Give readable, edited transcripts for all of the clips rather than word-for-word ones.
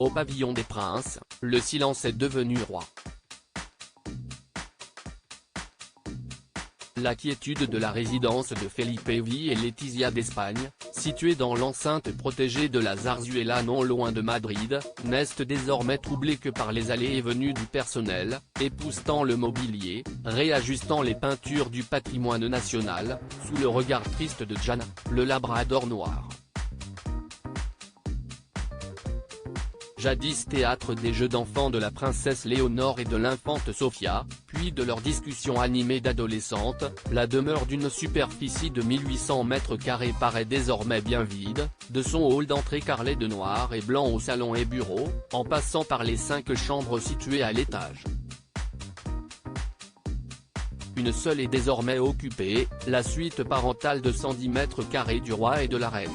Au pavillon des Princes, le silence est devenu roi. La quiétude de la résidence de Felipe V et Letizia d'Espagne, située dans l'enceinte protégée de la Zarzuela non loin de Madrid, n'est désormais troublée que par les allées et venues du personnel, époussetant le mobilier, réajustant les peintures du patrimoine national, sous le regard triste de Jana, le labrador noir. Jadis théâtre des jeux d'enfants de la princesse Léonore et de l'infante Sofia, puis de leurs discussions animées d'adolescentes, la demeure d'une superficie de 1800 mètres carrés paraît désormais bien vide, de son hall d'entrée carrelé de noir et blanc au salon et bureau, en passant par les 5 chambres situées à l'étage. Une seule est désormais occupée, la suite parentale de 110 mètres carrés du roi et de la reine.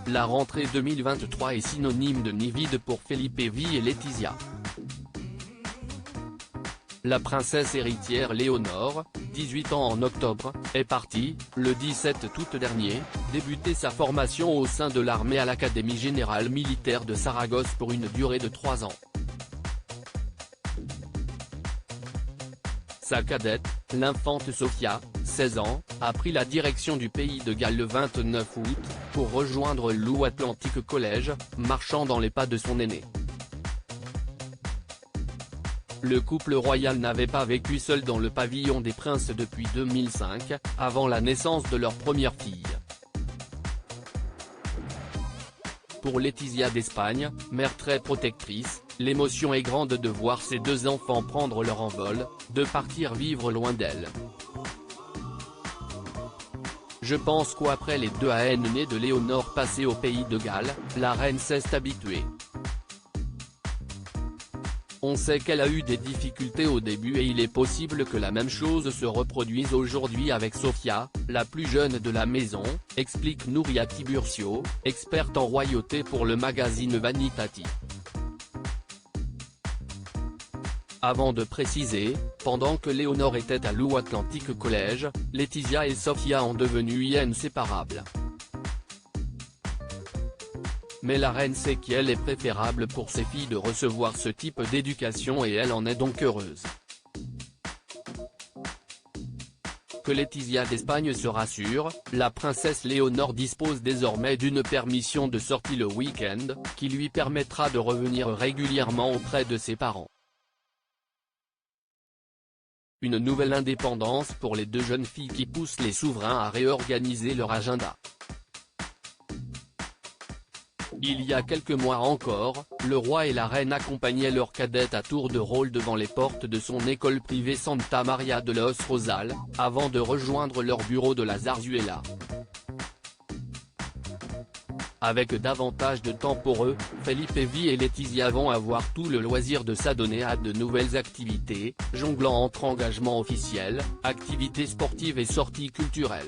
La rentrée 2023 est synonyme de nid vide pour Felipe V et Letizia. La princesse héritière Léonore, 18 ans en octobre, est partie, le 17 août dernier, débuter sa formation au sein de l'armée à l'Académie générale militaire de Saragosse pour une durée de 3 ans. Sa cadette, l'infante Sofia, 16 ans, a pris la direction du pays de Galles le 29 août, pour rejoindre l'Atlantic College, marchant dans les pas de son aîné. Le couple royal n'avait pas vécu seul dans le pavillon des princes depuis 2005, avant la naissance de leur première fille. Pour Letizia d'Espagne, mère très protectrice, l'émotion est grande de voir ses 2 enfants prendre leur envol, de partir vivre loin d'elle. Je pense qu'après les 2 aînés de Léonore passés au pays de Galles, la reine s'est habituée. On sait qu'elle a eu des difficultés au début et il est possible que la même chose se reproduise aujourd'hui avec Sofia, la plus jeune de la maison, explique Nuria Tiburcio, experte en royauté pour le magazine Vanitati. Avant de préciser, pendant que Léonore était à l'Atlantic College, Letizia et Sofia ont devenu inséparables. Mais la reine sait qu'il est préférable pour ses filles de recevoir ce type d'éducation et elle en est donc heureuse. Que Letizia d'Espagne se rassure, la princesse Léonore dispose désormais d'une permission de sortie le week-end, qui lui permettra de revenir régulièrement auprès de ses parents. Une nouvelle indépendance pour les 2 jeunes filles qui poussent les souverains à réorganiser leur agenda. Il y a quelques mois encore, le roi et la reine accompagnaient leur cadette à tour de rôle devant les portes de son école privée Santa Maria de los Rosal, avant de rejoindre leur bureau de la Zarzuela. Avec davantage de temps pour eux, Felipe V et Letizia vont avoir tout le loisir de s'adonner à de nouvelles activités, jonglant entre engagements officiels, activités sportives et sorties culturelles.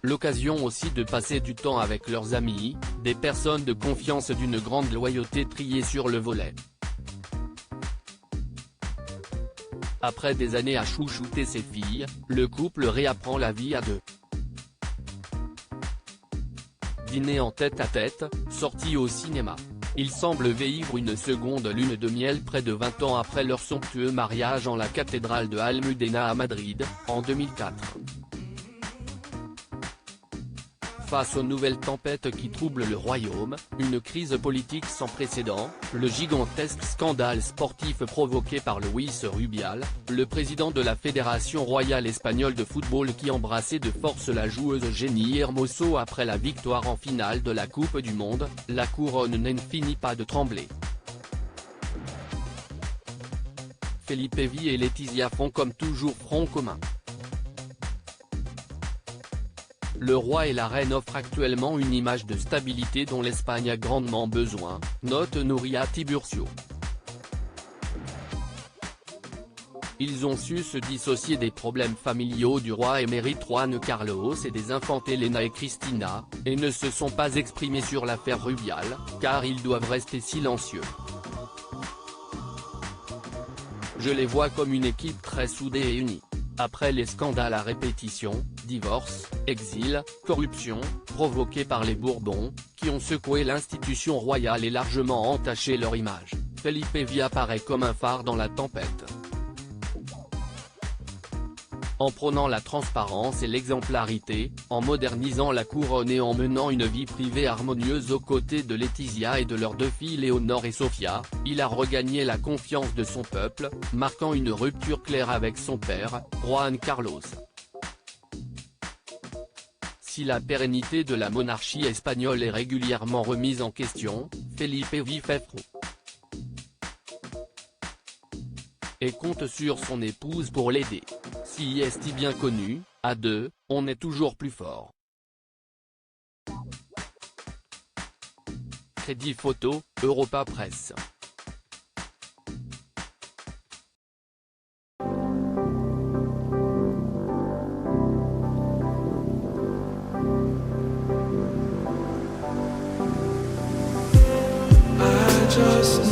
L'occasion aussi de passer du temps avec leurs amis, des personnes de confiance d'une grande loyauté triées sur le volet. Après des années à chouchouter ses filles, le couple réapprend la vie à 2. Dîner en tête-à-tête, sortie au cinéma. Ils semblent vivre une seconde lune de miel près de 20 ans après leur somptueux mariage en la cathédrale de Almudena à Madrid, en 2004. Face aux nouvelles tempêtes qui troublent le royaume, une crise politique sans précédent, le gigantesque scandale sportif provoqué par Luis Rubial, le président de la Fédération royale espagnole de football qui embrassait de force la joueuse Jenny Hermoso après la victoire en finale de la Coupe du Monde, la couronne n'en finit pas de trembler. Felipe V et Letizia font comme toujours front commun. Le roi et la reine offrent actuellement une image de stabilité dont l'Espagne a grandement besoin, note Nuria Tiburcio. Ils ont su se dissocier des problèmes familiaux du roi émérite Juan Carlos et des infantes Elena et Cristina, et ne se sont pas exprimés sur l'affaire Rubial, car ils doivent rester silencieux. Je les vois comme une équipe très soudée et unie. Après les scandales à répétition, divorce, exil, corruption, provoqués par les Bourbons, qui ont secoué l'institution royale et largement entaché leur image, Felipe V apparaît comme un phare dans la tempête. En prônant la transparence et l'exemplarité, en modernisant la couronne et en menant une vie privée harmonieuse aux côtés de Letizia et de leurs deux filles Léonore et Sofia, il a regagné la confiance de son peuple, marquant une rupture claire avec son père, Juan Carlos. Si la pérennité de la monarchie espagnole est régulièrement remise en question, Felipe V fait front et compte sur son épouse pour l'aider. Si est bien connu, à deux, on est toujours plus fort. Crédit photo, Europa Presse. Just